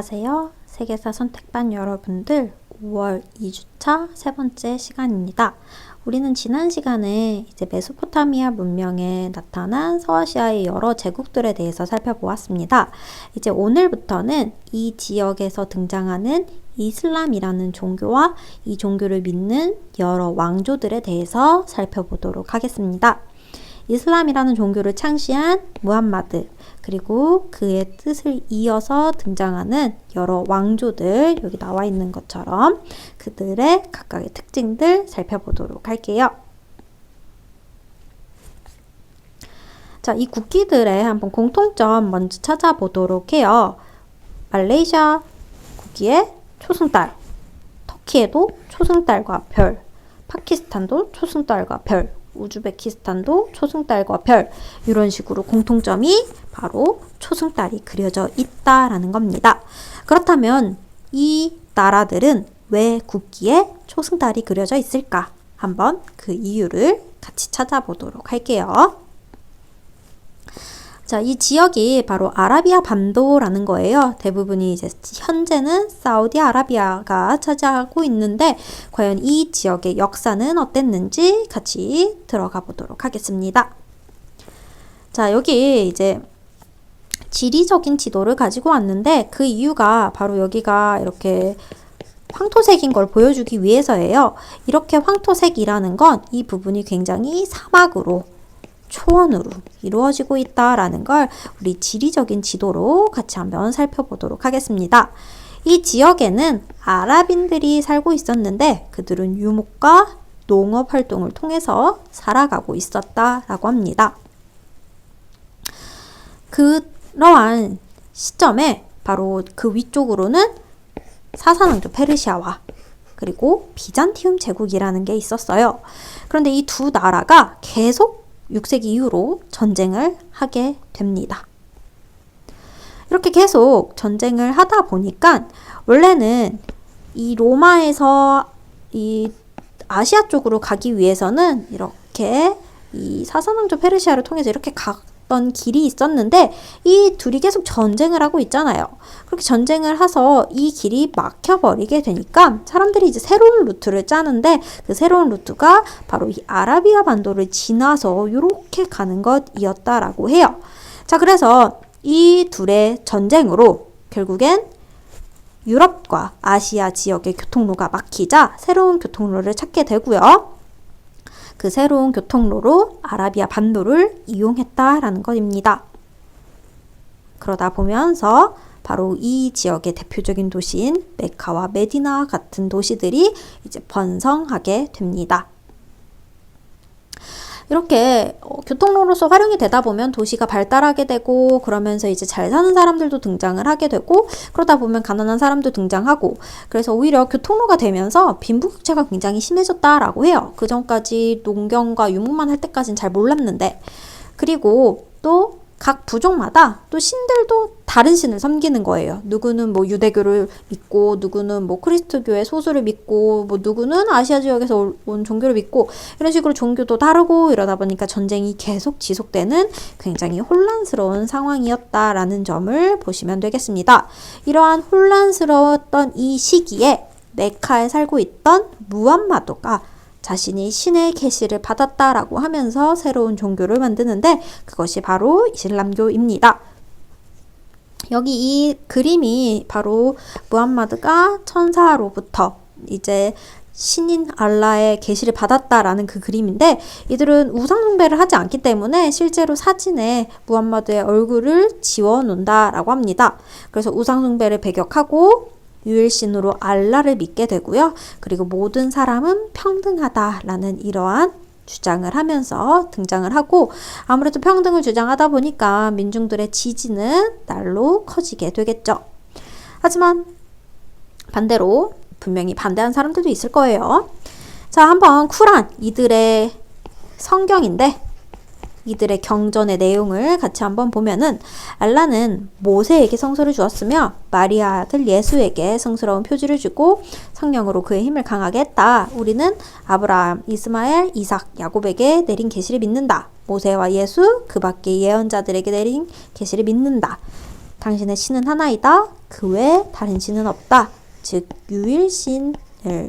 안녕하세요. 세계사 선택반 여러분들, 5월 2주차 세 번째 시간입니다. 우리는 지난 시간에 이제 메소포타미아 문명에 나타난 서아시아의 여러 제국들에 대해서 살펴보았습니다. 이제 오늘부터는 이 지역에서 등장하는 이슬람이라는 종교와 이 종교를 믿는 여러 왕조들에 대해서 살펴보도록 하겠습니다. 이슬람이라는 종교를 창시한 무함마드, 그리고 그의 뜻을 이어서 등장하는 여러 왕조들, 여기 나와 있는 것처럼 그들의 각각의 특징들 살펴보도록 할게요. 자, 이 국기들의 한번 공통점 먼저 찾아보도록 해요. 말레이시아 국기에 초승달, 터키에도 초승달과 별, 파키스탄도 초승달과 별, 우즈베키스탄도 초승달과 별, 이런 식으로 공통점이 바로 초승달이 그려져 있다라는 겁니다. 그렇다면 이 나라들은 왜 국기에 초승달이 그려져 있을까? 한번 그 이유를 같이 찾아보도록 할게요. 자, 이 지역이 바로 아라비아 반도라는 거예요. 대부분이 이제 현재는 사우디아라비아가 차지하고 있는데 과연 이 지역의 역사는 어땠는지 같이 들어가 보도록 하겠습니다. 자, 여기 이제 지리적인 지도를 가지고 왔는데 그 이유가 바로 여기가 이렇게 황토색인 걸 보여주기 위해서예요. 이렇게 황토색이라는 건 이 부분이 굉장히 사막으로 초원으로 이루어지고 있다라는 걸 우리 지리적인 지도로 같이 한번 살펴보도록 하겠습니다. 이 지역에는 아랍인들이 살고 있었는데 그들은 유목과 농업 활동을 통해서 살아가고 있었다라고 합니다. 그러한 시점에 바로 그 위쪽으로는 사사왕조 페르시아와 그리고 비잔티움 제국이라는 게 있었어요. 그런데 이 두 나라가 계속 6세기 이후로 전쟁을 하게 됩니다. 이렇게 계속 전쟁을 하다 보니까 원래는 이 로마에서 이 아시아 쪽으로 가기 위해서는 이렇게 이 사사왕조 페르시아를 통해서 이렇게 갔던 길이 있었는데 이 둘이 계속 전쟁을 하고 있잖아요. 그렇게 전쟁을 해서 이 길이 막혀버리게 되니까 사람들이 이제 새로운 루트를 짜는데 그 새로운 루트가 바로 이 아라비아 반도를 지나서 이렇게 가는 것이었다라고 해요. 자, 그래서 이 둘의 전쟁으로 결국엔 유럽과 아시아 지역의 교통로가 막히자 새로운 교통로를 찾게 되고요. 그 새로운 교통로로 아라비아 반도를 이용했다라는 것입니다. 그러다 보면서 바로 이 지역의 대표적인 도시인 메카와 메디나 같은 도시들이 이제 번성하게 됩니다. 이렇게 교통로로서 활용이 되다 보면 도시가 발달하게 되고 그러면서 이제 잘 사는 사람들도 등장을 하게 되고 그러다 보면 가난한 사람도 등장하고 그래서 오히려 교통로가 되면서 빈부격차가 굉장히 심해졌다라고 해요. 그 전까지 농경과 유목만 할 때까지는 잘 몰랐는데 그리고 또 각 부족마다 또 신들도 다른 신을 섬기는 거예요. 누구는 뭐 유대교를 믿고 누구는 뭐 크리스트교의 소수를 믿고 뭐 누구는 아시아 지역에서 온 종교를 믿고 이런 식으로 종교도 다르고 이러다 보니까 전쟁이 계속 지속되는 굉장히 혼란스러운 상황이었다라는 점을 보시면 되겠습니다. 이러한 혼란스러웠던 이 시기에 메카에 살고 있던 무함마드가 자신이 신의 계시를 받았다라고 하면서 새로운 종교를 만드는데 그것이 바로 이슬람교입니다. 여기 이 그림이 바로 무함마드가 천사로부터 이제 신인 알라의 계시를 받았다라는 그 그림인데 이들은 우상 숭배를 하지 않기 때문에 실제로 사진에 무함마드의 얼굴을 지워 놓는다라고 합니다. 그래서 우상 숭배를 배격하고 유일신으로 알라를 믿게 되고요. 그리고 모든 사람은 평등하다라는 이러한 주장을 하면서 등장을 하고 아무래도 평등을 주장하다 보니까 민중들의 지지는 날로 커지게 되겠죠. 하지만 반대로 분명히 반대한 사람들도 있을 거예요. 자, 한번 쿠란, 이들의 성경인데 이들의 경전의 내용을 같이 한번 보면은 알라는 모세에게 성소를 주었으며 마리아 아들 예수에게 성스러운 표지를 주고 성령으로 그의 힘을 강하게 했다. 우리는 아브라함, 이스마엘, 이삭, 야곱에게 내린 계시를 믿는다. 모세와 예수, 그 밖의 예언자들에게 내린 계시를 믿는다. 당신의 신은 하나이다. 그 외에 다른 신은 없다. 즉 유일신을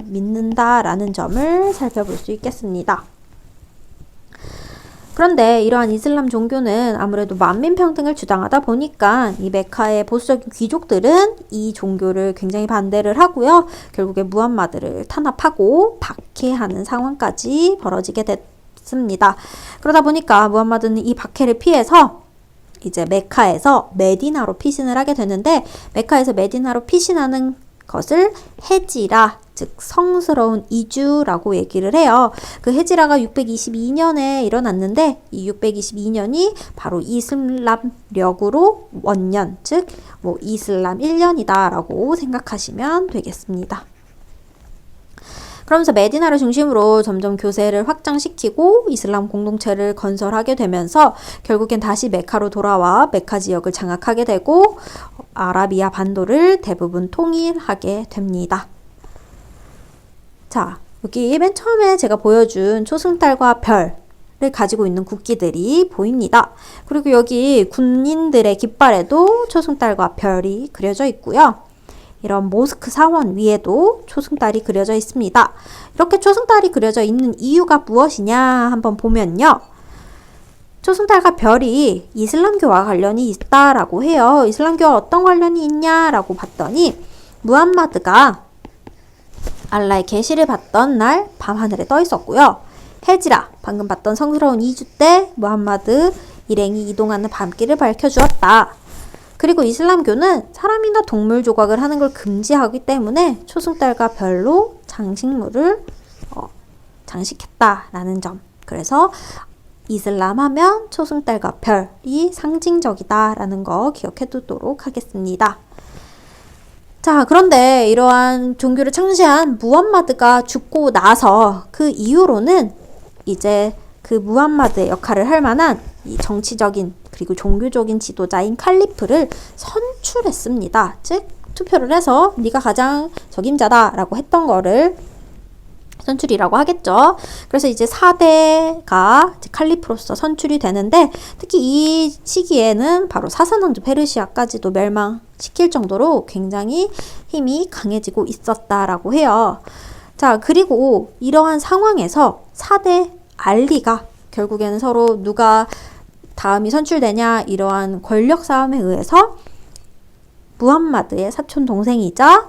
믿는다라는 점을 살펴볼 수 있겠습니다. 그런데 이러한 이슬람 종교는 아무래도 만민평등을 주장하다 보니까 이 메카의 보수적인 귀족들은 이 종교를 굉장히 반대를 하고요. 결국에 무함마드를 탄압하고 박해하는 상황까지 벌어지게 됐습니다. 그러다 보니까 무함마드는 이 박해를 피해서 이제 메카에서 메디나로 피신을 하게 되는데, 메카에서 메디나로 피신하는 것을 헤지라, 즉 성스러운 이주라고 얘기를 해요. 그 헤지라가 622년에 일어났는데 이 622년이 바로 이슬람력으로 원년, 즉 이슬람 1년이다 라고 생각하시면 되겠습니다. 그러면서 메디나를 중심으로 점점 교세를 확장시키고 이슬람 공동체를 건설하게 되면서 결국엔 다시 메카로 돌아와 메카 지역을 장악하게 되고 아라비아 반도를 대부분 통일하게 됩니다. 자, 여기 맨 처음에 제가 보여준 초승달과 별을 가지고 있는 국기들이 보입니다. 그리고 여기 군인들의 깃발에도 초승달과 별이 그려져 있고요. 이런 모스크 사원 위에도 초승달이 그려져 있습니다. 이렇게 초승달이 그려져 있는 이유가 무엇이냐 한번 보면요. 초승달과 별이 이슬람교와 관련이 있다라고 해요. 이슬람교와 어떤 관련이 있냐라고 봤더니 무함마드가 알라의 계시를 받던 날 밤하늘에 떠 있었고요. 헤지라, 방금 봤던 성스러운 이주 때 무함마드 일행이 이동하는 밤길을 밝혀주었다. 그리고 이슬람교는 사람이나 동물 조각을 하는 걸 금지하기 때문에 초승달과 별로 장식물을 장식했다라는 점. 그래서 이슬람 하면 초승달과 별이 상징적이다라는 거 기억해 두도록 하겠습니다. 자, 그런데 이러한 종교를 창시한 무함마드가 죽고 나서 그 이후로는 이제 그 무함마드의 역할을 할 만한 이 정치적인 그리고 종교적인 지도자인 칼리프를 선출했습니다. 즉 투표를 해서 네가 가장 적임자다라고 했던 거를 선출이라고 하겠죠. 그래서 이제 4대가 칼리프로서 선출이 되는데, 특히 이 시기에는 바로 사사왕조 페르시아까지도 멸망시킬 정도로 굉장히 힘이 강해지고 있었다라고 해요. 자, 그리고 이러한 상황에서 4대 알리가 결국에는 서로 누가 다음이 선출되냐 이러한 권력 싸움에 의해서 무함마드의 사촌 동생이자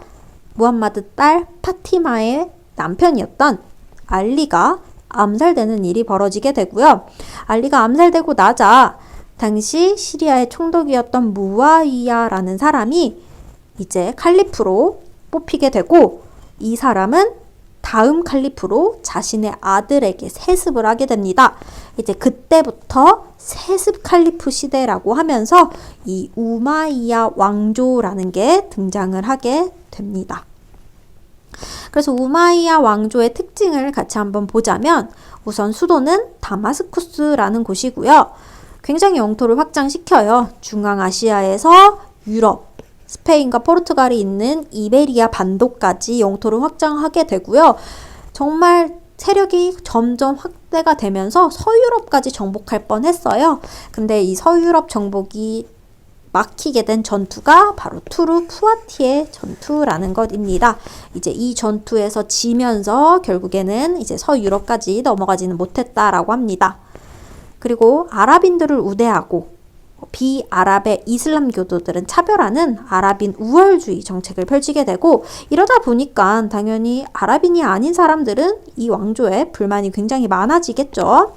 무함마드 딸 파티마의 남편이었던 알리가 암살되는 일이 벌어지게 되고요. 알리가 암살되고 나자 당시 시리아의 총독이었던 무아위야라는 사람이 이제 칼리프로 뽑히게 되고, 이 사람은 다음 칼리프로 자신의 아들에게 세습을 하게 됩니다. 이제 그때부터 세습 칼리프 시대라고 하면서 이 우마이야 왕조라는 게 등장을 하게 됩니다. 그래서 우마이야 왕조의 특징을 같이 한번 보자면, 우선 수도는 다마스쿠스라는 곳이고요. 굉장히 영토를 확장시켜요. 중앙아시아에서 유럽, 스페인과 포르투갈이 있는 이베리아 반도까지 영토를 확장하게 되고요. 정말 세력이 점점 확대가 되면서 서유럽까지 정복할 뻔했어요. 근데 이 서유럽 정복이 막히게 된 전투가 바로 투르 푸아티에 전투라는 것입니다. 이제 이 전투에서 지면서 결국에는 이제 서유럽까지 넘어가지는 못했다라고 합니다. 그리고 아랍인들을 우대하고 비아랍의 이슬람 교도들은 차별하는 아랍인 우월주의 정책을 펼치게 되고, 이러다 보니까 당연히 아랍인이 아닌 사람들은 이 왕조에 불만이 굉장히 많아지겠죠.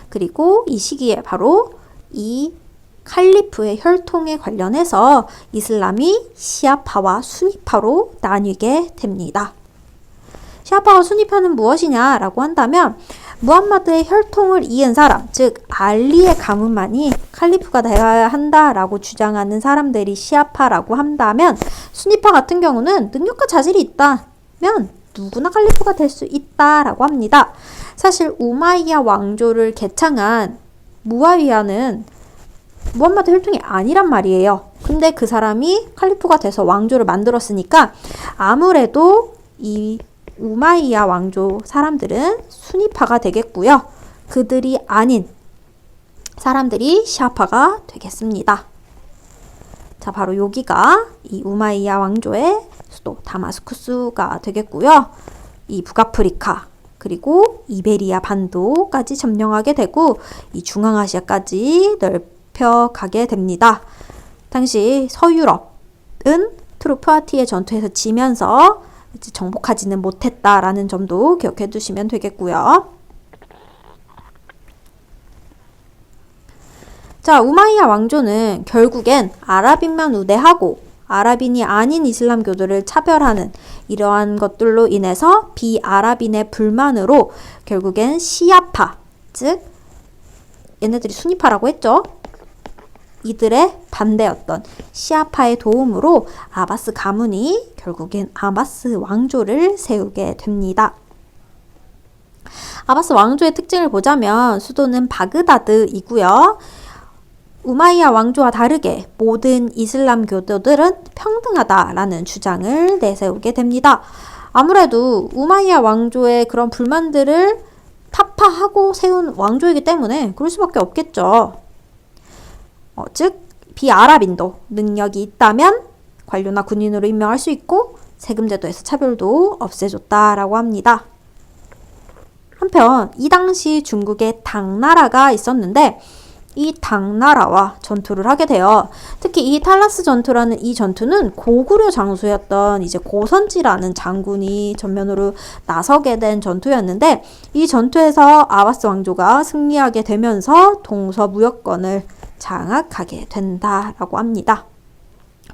그리고 이 시기에 바로 이 칼리프의 혈통에 관련해서 이슬람이 시아파와 수니파로 나뉘게 됩니다. 시아파와 수니파는 무엇이냐라고 한다면, 무함마드의 혈통을 이은 사람, 즉 알리의 가문만이 칼리프가 되어야 한다라고 주장하는 사람들이 시아파라고 한다면, 수니파 같은 경우는 능력과 자질이 있다면 누구나 칼리프가 될 수 있다라고 합니다. 사실 우마이야 왕조를 개창한 무아위야는 무함마드 혈통이 아니란 말이에요. 근데 그 사람이 칼리프가 돼서 왕조를 만들었으니까 아무래도 이 우마이야 왕조 사람들은 수니파가 되겠고요. 그들이 아닌 사람들이 시아파가 되겠습니다. 자, 바로 여기가 이 우마이야 왕조의 수도 다마스쿠스가 되겠고요. 이 북아프리카 그리고 이베리아 반도까지 점령하게 되고 이 중앙아시아까지 넓혀가게 됩니다. 당시 서유럽은 트루프아티의 전투에서 지면서 이제 정복하지는 못했다라는 점도 기억해 두시면 되겠고요. 자, 우마이야 왕조는 결국엔 아랍인만 우대하고 아랍인이 아닌 이슬람교도를 차별하는 이러한 것들로 인해서 비아랍인의 불만으로 결국엔 시아파, 즉 얘네들이 수니파라고 했죠. 이들의 반대였던 시아파의 도움으로 아바스 가문이 결국엔 아바스 왕조를 세우게 됩니다. 아바스 왕조의 특징을 보자면 수도는 바그다드이고요. 우마이야 왕조와 다르게 모든 이슬람 교도들은 평등하다라는 주장을 내세우게 됩니다. 아무래도 우마이야 왕조의 그런 불만들을 타파하고 세운 왕조이기 때문에 그럴 수밖에 없겠죠. 즉 비아랍인도 능력이 있다면 관료나 군인으로 임명할 수 있고 세금 제도에서 차별도 없애줬다라고 합니다. 한편 이 당시 중국에 당나라가 있었는데 이 당나라와 전투를 하게 돼요. 특히 이 탈라스 전투라는 이 전투는 고구려 장수였던 이제 고선지라는 장군이 전면으로 나서게 된 전투였는데 이 전투에서 아바스 왕조가 승리하게 되면서 동서무역권을 장악하게 된다라고 합니다.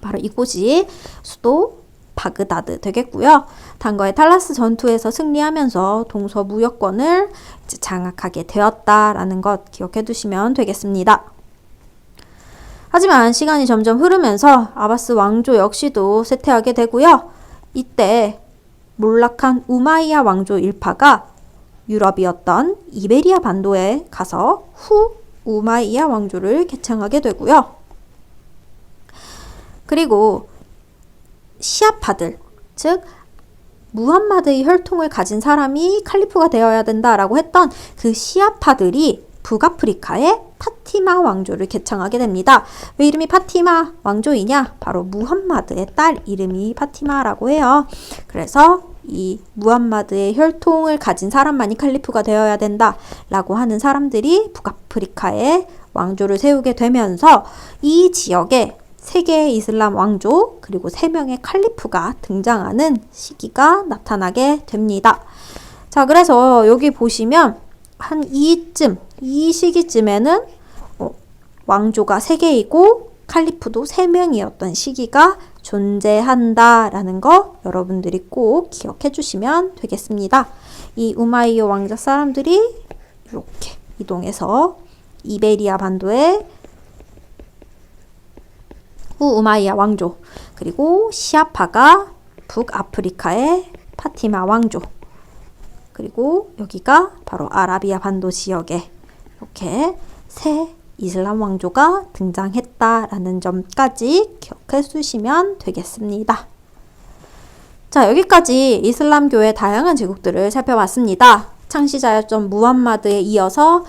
바로 이곳이 수도 바그다드 되겠고요. 단거의 탈라스 전투에서 승리하면서 동서무역권을 이제 장악하게 되었다라는 것 기억해 두시면 되겠습니다. 하지만 시간이 점점 흐르면서 아바스 왕조 역시도 쇠퇴하게 되고요. 이때 몰락한 우마이야 왕조 일파가 유럽이었던 이베리아 반도에 가서 후 우마이야 왕조를 개창하게 되고요. 그리고 시아파들, 즉 무함마드의 혈통을 가진 사람이 칼리프가 되어야 된다라고 했던 그 시아파들이 북아프리카의 파티마 왕조를 개창하게 됩니다. 왜 이름이 파티마 왕조이냐? 바로 무함마드의 딸 이름이 파티마라고 해요. 그래서 이 무함마드의 혈통을 가진 사람만이 칼리프가 되어야 된다라고 하는 사람들이 북아프리카에 왕조를 세우게 되면서 이 지역에 3개의 이슬람 왕조 그리고 3명의 칼리프가 등장하는 시기가 나타나게 됩니다. 자, 그래서 여기 보시면 한 이 시기쯤에는 왕조가 3개이고 칼리프도 3명이었던 시기가 존재한다라는 거 여러분들이 꼭 기억해 주시면 되겠습니다. 이 우마이야 왕자 사람들이 이렇게 이동해서 이베리아 반도의 우마이야 왕조 그리고 시아파가 북아프리카의 파티마 왕조 그리고 여기가 바로 아라비아 반도 지역에 이렇게 새 이슬람 왕조가 등장했다라는 점까지 기억해 주시면 되겠습니다. 자, 여기까지 이슬람교의 다양한 제국들을 살펴봤습니다. 창시자였던 무함마드에 이어서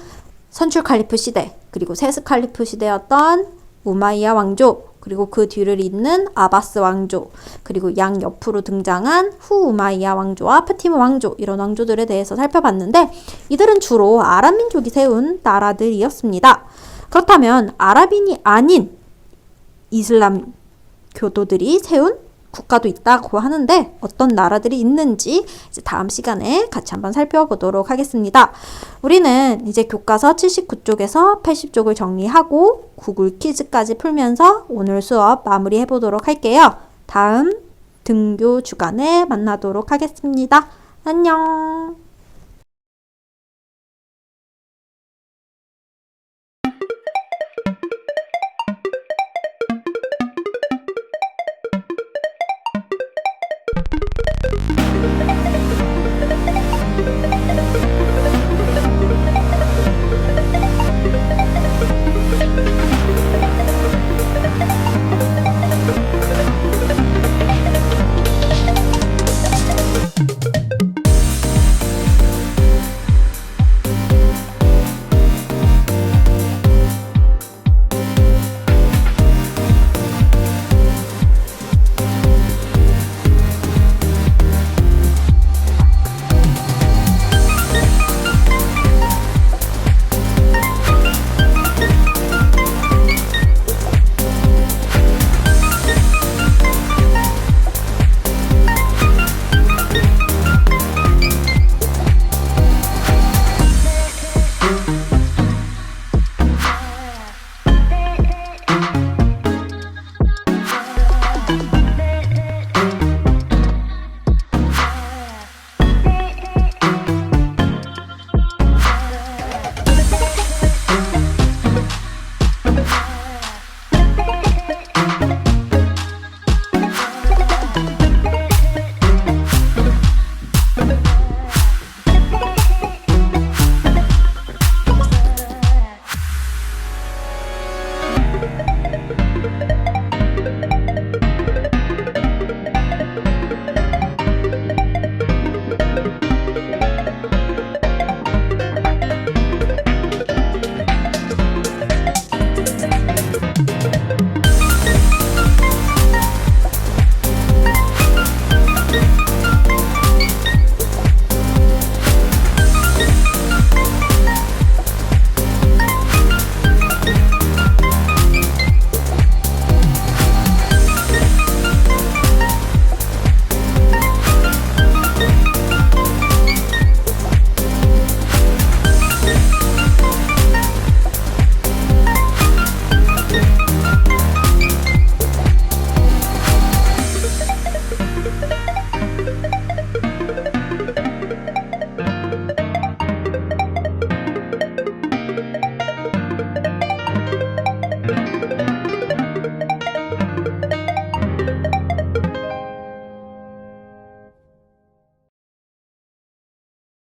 선출 칼리프 시대, 그리고 세스 칼리프 시대였던 우마이야 왕조, 그리고 그 뒤를 잇는 아바스 왕조, 그리고 양 옆으로 등장한 후 우마이야 왕조와 파티마 왕조, 이런 왕조들에 대해서 살펴봤는데 이들은 주로 아랍 민족이 세운 나라들이었습니다. 그렇다면 아랍인이 아닌 이슬람 교도들이 세운 국가도 있다고 하는데 어떤 나라들이 있는지 이제 다음 시간에 같이 한번 살펴보도록 하겠습니다. 우리는 이제 교과서 79쪽에서 80쪽을 정리하고 구글 퀴즈까지 풀면서 오늘 수업 마무리해 보도록 할게요. 다음 등교 주간에 만나도록 하겠습니다. 안녕.